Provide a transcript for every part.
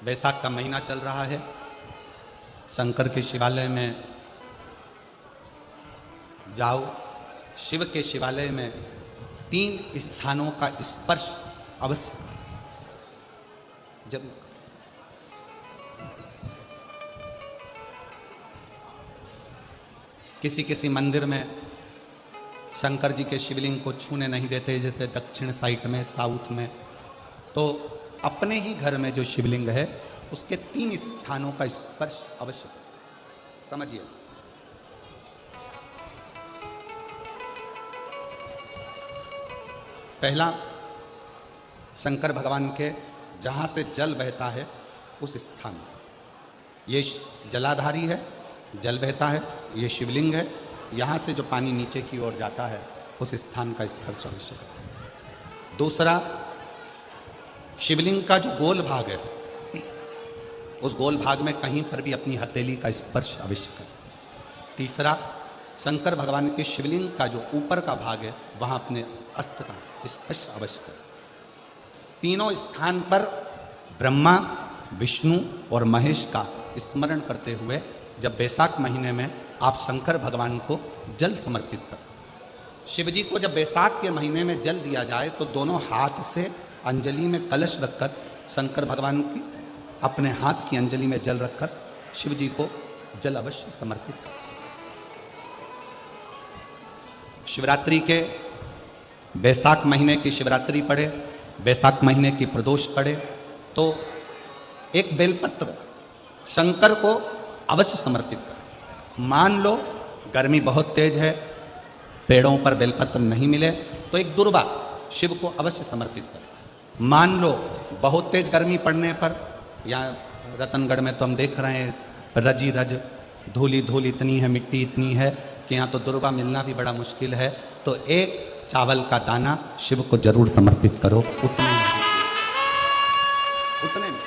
बैसाख का महीना चल रहा है। शंकर के शिवालय में जाओ, शिव के शिवालय में 3 स्थानों का स्पर्श अवश्य जब किसी किसी मंदिर में शंकर जी के शिवलिंग को छूने नहीं देते, जैसे दक्षिण साइड में, साउथ में, तो अपने ही घर में जो शिवलिंग है उसके 3 स्थानों का स्पर्श अवश्य समझिए। पहला, शंकर भगवान के जहां से जल बहता है उस स्थान, ये जलाधारी है, जल बहता है, ये शिवलिंग है, यहाँ से जो पानी नीचे की ओर जाता है उस स्थान का स्पर्श अवश्य करें। दूसरा, शिवलिंग का जो गोल भाग है उस गोल भाग में कहीं पर भी अपनी हथेली का स्पर्श अवश्य करें। तीसरा, शंकर भगवान के शिवलिंग का जो ऊपर का भाग है वहाँ अपने अस्त्र का स्पर्श अवश्य करें। तीनों स्थान पर ब्रह्मा, विष्णु और महेश का स्मरण करते हुए जब बैसाख महीने में आप शंकर भगवान को जल समर्पित करें। शिव जी को जब बैसाख के महीने में जल दिया जाए तो दोनों हाथ से अंजलि में कलश रखकर शंकर भगवान की अपने हाथ की अंजलि में जल रखकर शिव जी को जल अवश्य समर्पित करें। शिवरात्रि के बैसाख महीने की शिवरात्रि पड़े, बैसाख महीने की प्रदोष पड़े तो एक बेलपत्र शंकर को अवश्य समर्पित करें। मान लो गर्मी बहुत तेज है, पेड़ों पर बेलपत्र नहीं मिले तो एक दुर्वा शिव को अवश्य समर्पित करें। मान लो बहुत तेज गर्मी पड़ने पर, यहाँ रतनगढ़ में तो हम देख रहे हैं रजी रज धूली धूल इतनी है, मिट्टी इतनी है कि यहाँ तो दुर्वा मिलना भी बड़ा मुश्किल है, तो एक चावल का दाना शिव को जरूर समर्पित करो, उतने में।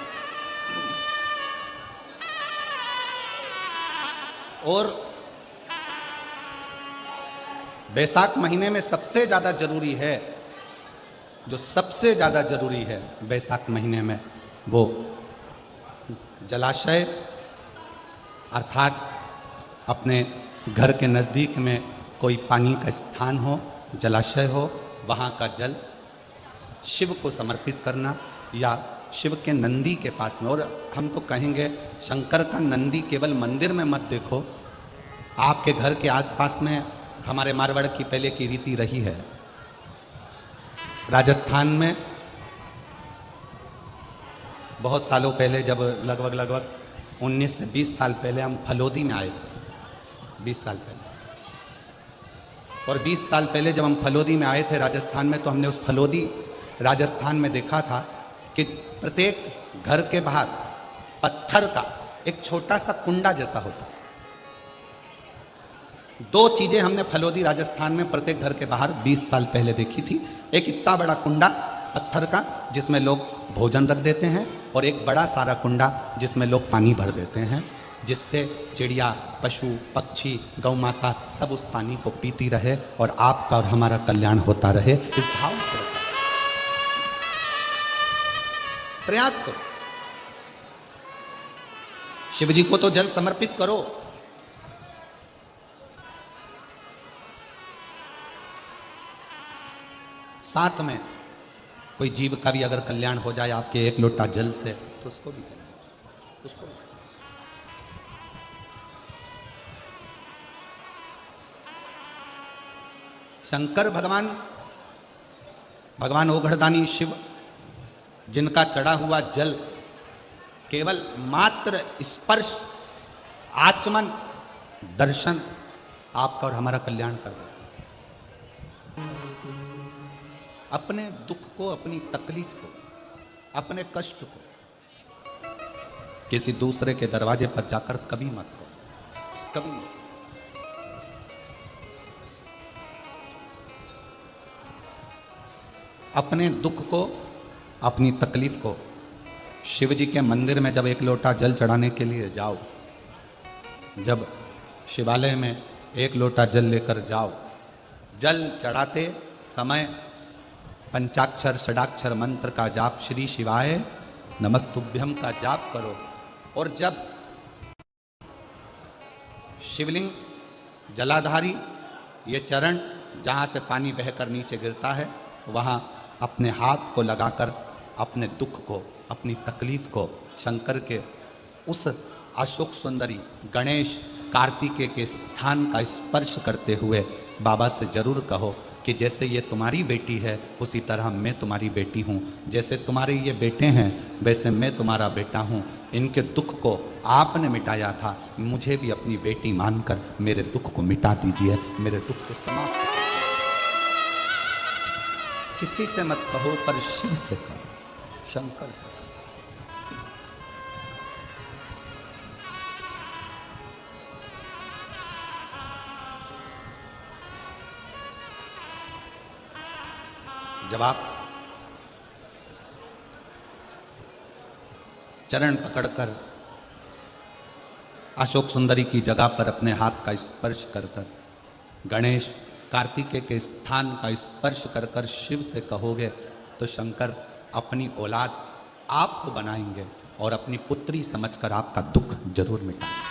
और बैसाख महीने में सबसे ज्यादा जरूरी है, जो सबसे ज्यादा जरूरी है बैसाख महीने में, वो जलाशय अर्थात अपने घर के नज़दीक में कोई पानी का स्थान हो, जलाशय हो, वहाँ का जल शिव को समर्पित करना, या शिव के नंदी के पास में। और हम तो कहेंगे शंकर का नंदी केवल मंदिर में मत देखो, आपके घर के आसपास में हमारे मारवाड़ की पहले की रीति रही है। राजस्थान में बहुत सालों पहले, जब लगभग 19 से 20 साल पहले हम फलोदी में आए थे, 20 साल पहले, और 20 साल पहले जब हम फलोदी में आए थे राजस्थान में, तो हमने उस फलोदी राजस्थान में देखा था कि प्रत्येक घर के बाहर पत्थर का एक छोटा सा कुंडा जैसा होता। 2 चीजें हमने फलोदी राजस्थान में प्रत्येक घर के बाहर 20 साल पहले देखी थी। एक इतना बड़ा कुंडा पत्थर का जिसमें लोग भोजन रख देते हैं, और एक बड़ा सारा कुंडा जिसमें लोग पानी भर देते हैं, जिससे चिड़िया, पशु, पक्षी, गौ माता सब उस पानी को पीती रहे और आपका और हमारा कल्याण होता रहे। इस भाव से प्रयास करो, शिव जी को तो जल समर्पित करो। साथ में कोई जीव का भी अगर कल्याण हो जाए आपके एक लोटा जल से, तो उसको भी कल्याण, उसको भी। शंकर भगवान ओघड़दानी शिव, जिनका चढ़ा हुआ जल केवल मात्र स्पर्श, आचमन, दर्शन आपका और हमारा कल्याण कर देता। अपने दुख को, अपनी तकलीफ को, अपने कष्ट को किसी दूसरे के दरवाजे पर जाकर कभी मत करो, कभी मत। अपने दुख को, अपनी तकलीफ को शिव जी के मंदिर में जब एक लोटा जल चढ़ाने के लिए जाओ, जब शिवालय में एक लोटा जल लेकर जाओ, जल चढ़ाते समय पंचाक्षर षडाक्षर मंत्र का जाप श्री शिवाय नमस्तुभ्यम का जाप करो। और जब शिवलिंग, जलाधारी, ये चरण जहाँ से पानी बहकर नीचे गिरता है, वहाँ अपने हाथ को लगाकर अपने दुख को, अपनी तकलीफ को शंकर के उस अशोक सुंदरी गणेश कार्तिकेय के स्थान का स्पर्श करते हुए बाबा से जरूर कहो कि जैसे ये तुम्हारी बेटी है उसी तरह मैं तुम्हारी बेटी हूँ, जैसे तुम्हारे ये बेटे हैं वैसे मैं तुम्हारा बेटा हूँ। इनके दुख को आपने मिटाया था, मुझे भी अपनी बेटी मानकर मेरे दुख को मिटा दीजिए, मेरे दुख को समाप्त कर। किसी से मत कहो पर शिव से कहो, शंकर से। जब आप चरण पकड़कर अशोक सुंदरी की जगह पर अपने हाथ का स्पर्श कर कर गणेश कार्तिकेय के स्थान का स्पर्श कर कर शिव से कहोगे तो शंकर अपनी औलाद आपको बनाएंगे और अपनी पुत्री समझकर आपका दुख जरूर मिटाएंगे।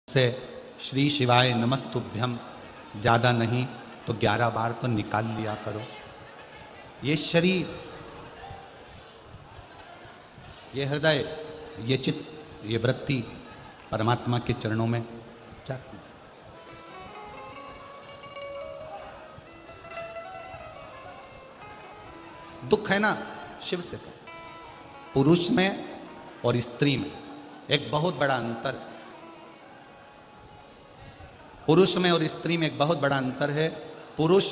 से श्री शिवाय नमस्तुभ्यम ज़्यादा नहीं तो 11 बार तो निकाल लिया करो। ये शरीर, ये हृदय, ये चित्त, ये वृत्ति परमात्मा के चरणों में जाती है। दुख है ना, शिव से कहो। पुरुष में और स्त्री में एक बहुत बड़ा अंतर है। पुरुष में और स्त्री में एक बहुत बड़ा अंतर है। पुरुष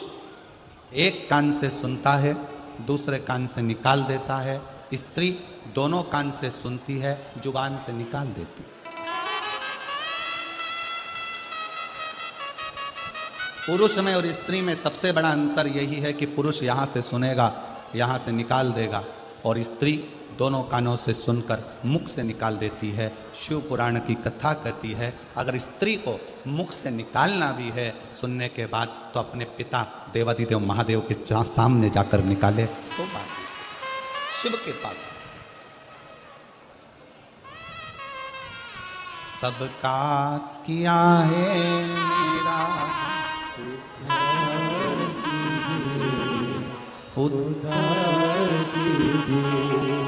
एक कान से सुनता है, दूसरे कान से निकाल देता है। स्त्री दोनों कान से सुनती है, जुबान से निकाल देती है। पुरुष में और स्त्री में सबसे बड़ा अंतर यही है कि पुरुष यहाँ से सुनेगा, यहाँ से निकाल देगा, और स्त्री दोनों कानों से सुनकर मुख से निकाल देती है। शिव पुराण की कथा कहती है अगर स्त्री को मुख से निकालना भी है सुनने के बाद तो अपने पिता देवादिदेव महादेव के सामने जाकर निकाले तो बात शिव के पास। सबका किया है मेरा उद्धार कीजिए,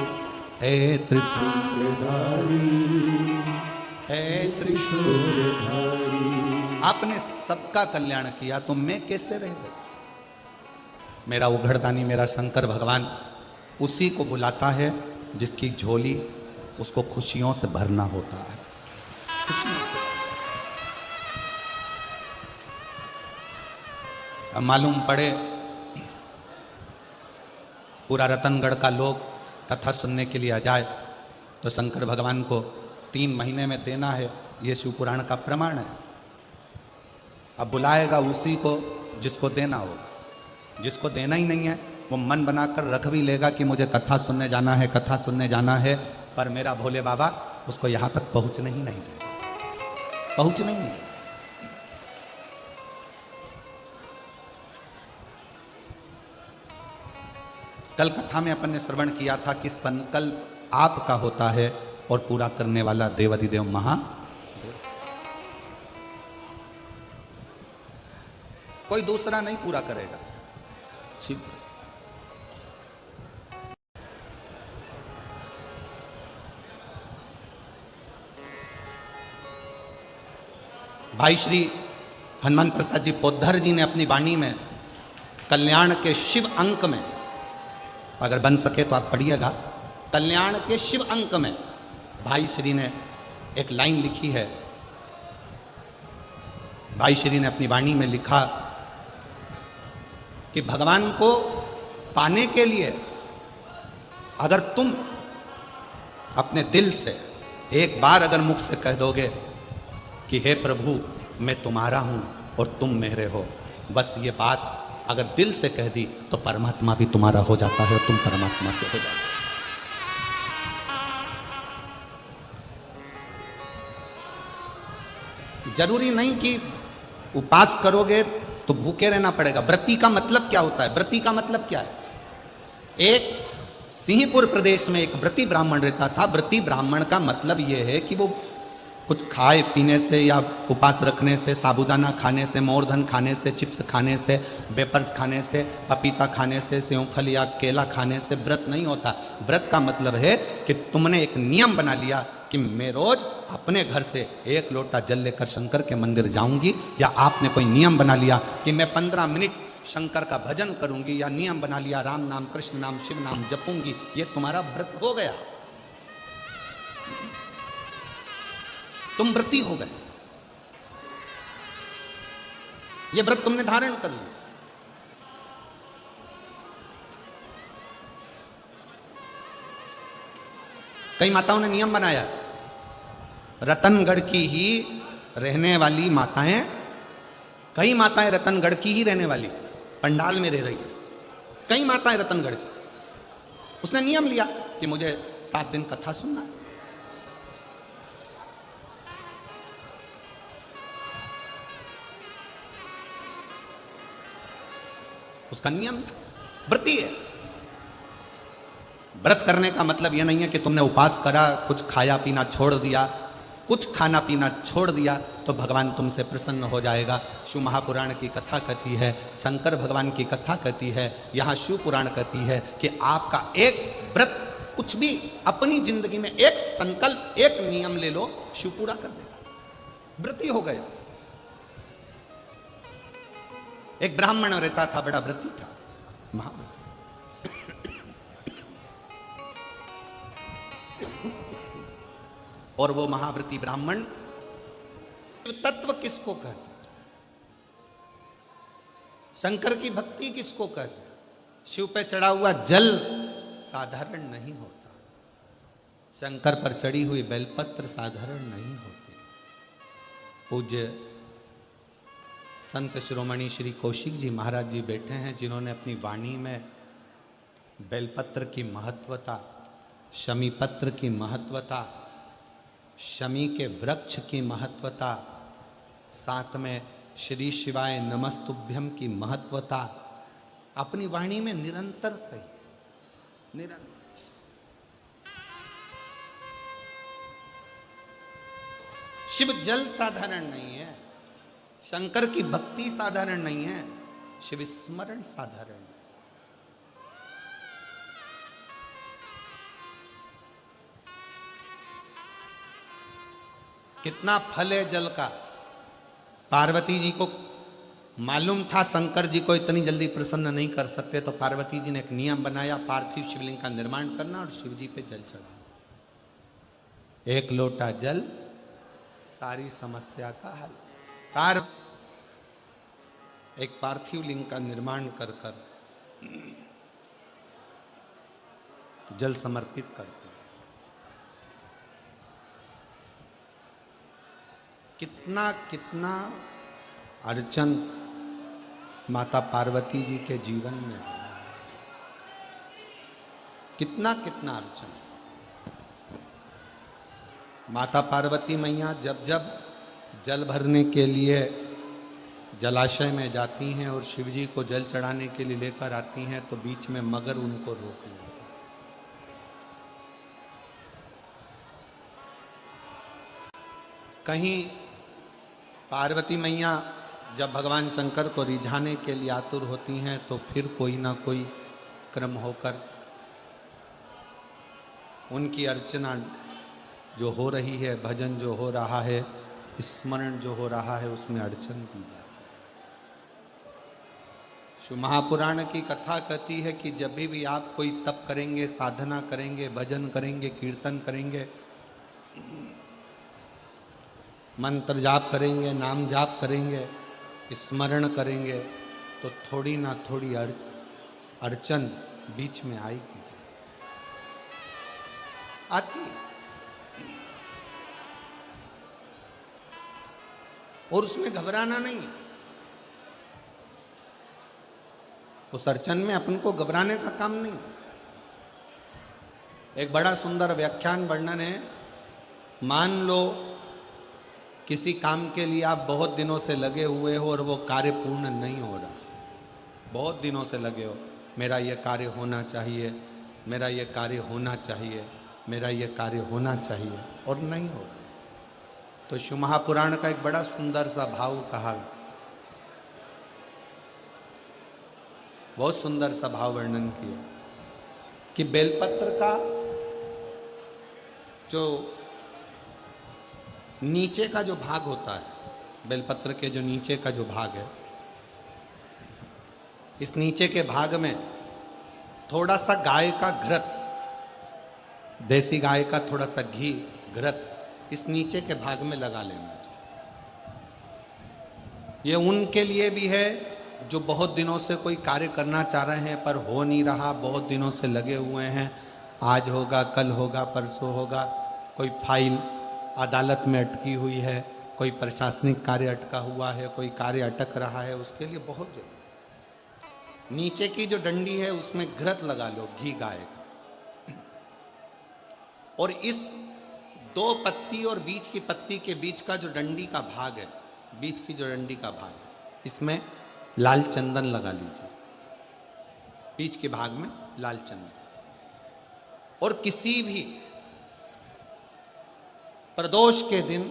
हे त्रिपुरधारी, हे त्रिशूलधारी। आपने सबका कल्याण किया तो मैं कैसे रह गई? मेरा उघड़दानी, मेरा शंकर भगवान उसी को बुलाता है जिसकी झोली उसको खुशियों से भरना होता है। खुशियों से। अब मालूम पड़े पूरा रतनगढ़ का लोग कथा सुनने के लिए आ जाए तो शंकर भगवान को 3 महीने में देना है, ये शिव पुराण का प्रमाण है। अब बुलाएगा उसी को जिसको देना होगा। जिसको देना ही नहीं है वो मन बनाकर रख भी लेगा कि मुझे कथा सुनने जाना है, कथा सुनने जाना है, पर मेरा भोले बाबा उसको यहाँ तक पहुँचने ही नहीं देगा, पहुँचने ही नहीं। कल कथा में अपन ने श्रवण किया था कि संकल्प आपका होता है और पूरा करने वाला देवादिदेव महादेव। कोई दूसरा नहीं पूरा करेगा, शिव। भाई श्री हनुमान प्रसाद जी पोद्धर जी ने अपनी वाणी में कल्याण के शिव अंक में, अगर बन सके तो आप पढ़िएगा, कल्याण के शिव अंक में भाई श्री ने एक लाइन लिखी है। भाई श्री ने अपनी वाणी में लिखा कि भगवान को पाने के लिए अगर तुम अपने दिल से एक बार अगर मुख से कह दोगे कि हे प्रभु मैं तुम्हारा हूं और तुम मेरे हो, बस ये बात अगर दिल से कह दी तो परमात्मा भी तुम्हारा हो जाता है और तुम परमात्मा के हो जाते हो। जरूरी नहीं कि उपास करोगे तो भूखे रहना पड़ेगा। व्रती का मतलब क्या होता है? व्रती का मतलब क्या है? एक सिंहपुर प्रदेश में एक व्रती ब्राह्मण रहता था। व्रती ब्राह्मण का मतलब यह है कि वो कुछ खाए पीने से या उपास रखने से, साबूदाना खाने से, मोरधन खाने से, चिप्स खाने से, वेपर्स खाने से, पपीता खाने से, सेवफल या केला खाने से व्रत नहीं होता। व्रत का मतलब है कि तुमने एक नियम बना लिया कि मैं रोज अपने घर से 1 लोटा जल लेकर शंकर के मंदिर जाऊंगी, या आपने कोई नियम बना लिया कि मैं 15 मिनट शंकर का भजन करूंगी, या नियम बना लिया राम नाम, कृष्ण नाम, शिव नाम जपूंगी, ये तुम्हारा व्रत हो गया, तुम व्रती हो गए, ये व्रत तुमने धारण कर लिया। कई माताओं ने नियम बनाया, रतनगढ़ की ही रहने वाली माताएं, कई माताएं रतनगढ़ की ही रहने वाली पंडाल में रह रही है, कई माताएं रतनगढ़ की। उसने नियम लिया कि मुझे 7 दिन कथा सुनना है। उसका नियम था, व्रती है। व्रत करने का मतलब यह नहीं है कि तुमने उपास करा, कुछ खाया पीना छोड़ दिया, कुछ खाना पीना छोड़ दिया तो भगवान तुमसे प्रसन्न हो जाएगा। शिव महापुराण की कथा कहती है, शंकर भगवान की कथा कहती है, यहाँ शिव पुराण कहती है कि आपका एक व्रत, कुछ भी अपनी जिंदगी में एक संकल्प, एक नियम ले लो, शिव पूरा कर देगा, व्रती हो गया। एक ब्राह्मण रहता था, बड़ा व्रती था, महाव्रती। और वो महाव्रती ब्राह्मण, तत्व किसको कहते हैं, शंकर की भक्ति किसको कहते हैं? शिव पे चढ़ा हुआ जल साधारण नहीं होता, शंकर पर चढ़ी हुई बेलपत्र साधारण नहीं होती। पूज्य संत शिरोमणि श्री कौशिक जी महाराज जी बैठे हैं, जिन्होंने अपनी वाणी में बेलपत्र की महत्वता, शमी पत्र की महत्वता, शमी के वृक्ष की महत्वता, साथ में श्री शिवाय नमस्तुभ्यम की महत्वता अपनी वाणी में निरंतर कही, निरंतर। शिव जल साधारण नहीं है, शंकर की भक्ति साधारण नहीं है, शिव स्मरण साधारण है। कितना फल है जल का। पार्वती जी को मालूम था शंकर जी को इतनी जल्दी प्रसन्न नहीं कर सकते, तो पार्वती जी ने एक नियम बनाया, पार्थिव शिवलिंग का निर्माण करना और शिव जी पे जल चढ़ाना। 1 लोटा जल सारी समस्या का हल। एक पार्थिव लिंग का निर्माण कर कर जल समर्पित करते। कितना कितना अड़चन माता पार्वती जी के जीवन में, कितना कितना अड़चन। माता पार्वती मैया जब जब जल भरने के लिए जलाशय में जाती हैं और शिवजी को जल चढ़ाने के लिए लेकर आती हैं, तो बीच में मगर उनको रोक लेता है। कहीं पार्वती मैया जब भगवान शंकर को रिझाने के लिए आतुर होती हैं, तो फिर कोई ना कोई क्रम होकर उनकी अर्चना जो हो रही है, भजन जो हो रहा है, स्मरण जो हो रहा है, उसमें अड़चन दी जाती है। शिव महापुराण की कथा कहती है कि जब भी आप कोई तप करेंगे, साधना करेंगे, भजन करेंगे, कीर्तन करेंगे, मंत्र जाप करेंगे, नाम जाप करेंगे, स्मरण करेंगे, तो थोड़ी ना थोड़ी अड़चन बीच में आएगी, आती है। और उसमें घबराना नहीं है। उस अड़चन में अपन को घबराने का काम नहीं है। एक बड़ा सुंदर व्याख्यान वर्णन है। मान लो किसी काम के लिए आप बहुत दिनों से लगे हुए हो और वो कार्य पूर्ण नहीं हो रहा, बहुत दिनों से लगे हो, मेरा ये कार्य होना चाहिए, मेरा ये कार्य होना चाहिए, मेरा ये कार्य होना चाहिए, और नहीं हो रहा। तो शिव महापुराण का एक बड़ा सुंदर सा भाव कहा, बहुत सुंदर सा भाव वर्णन किया कि बेलपत्र का जो नीचे का जो भाग होता है, बेलपत्र के जो नीचे का जो भाग है, इस नीचे के भाग में थोड़ा सा गाय का घृत, देसी गाय का थोड़ा सा घी घृत इस नीचे के भाग में लगा लेना चाहिए। ये उनके लिए भी है जो बहुत दिनों से कोई कार्य करना चाह रहे हैं पर हो नहीं रहा, बहुत दिनों से लगे हुए हैं, आज होगा, कल होगा, परसों होगा, कोई फाइल अदालत में अटकी हुई है, कोई प्रशासनिक कार्य अटका हुआ है, कोई कार्य अटक रहा है, उसके लिए बहुत जरूरी। नीचे की जो डंडी है उसमें घृत लगा लो, घी गाय का, और इस 2 पत्ती और बीच की पत्ती के बीच का जो डंडी का भाग है, बीच की जो डंडी का भाग है, इसमें लाल चंदन लगा लीजिए, बीच के भाग में लाल चंदन। और किसी भी प्रदोष के दिन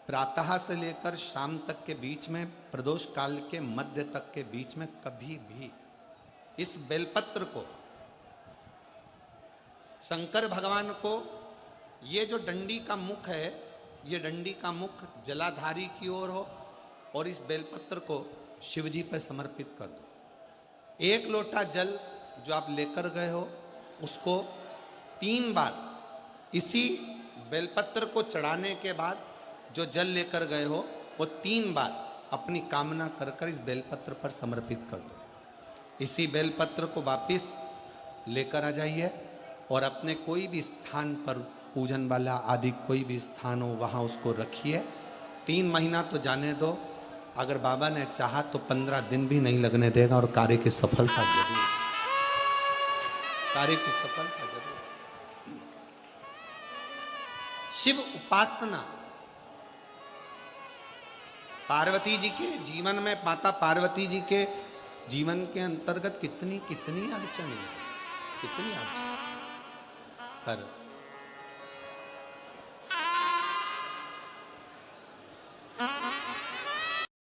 प्रातः से लेकर शाम तक के बीच में, प्रदोष काल के मध्य तक के बीच में कभी भी इस बेलपत्र को शंकर भगवान को, ये जो डंडी का मुख है, ये डंडी का मुख जलाधारी की ओर हो और इस बेलपत्र को शिव जी पर समर्पित कर दो। 1 लोटा जल जो आप लेकर गए हो उसको 3 बार इसी बेलपत्र को चढ़ाने के बाद जो जल लेकर गए हो वो 3 बार अपनी कामना कर कर इस बेलपत्र पर समर्पित कर दो। इसी बेलपत्र को वापिस लेकर आ जाइए और अपने कोई भी स्थान पर, पूजन वाला आदि कोई भी स्थान हो वहाँ उसको रखिए। 3 महीना तो जाने दो, अगर बाबा ने चाहा तो 15 दिन भी नहीं लगने देगा और कार्य की सफलता जरूर, कार्य की सफलता जरूर। शिव उपासना पार्वती जी के जीवन में, माता पार्वती जी के जीवन के अंतर्गत कितनी कितनी अड़चन है, कितनी अड़चन, पर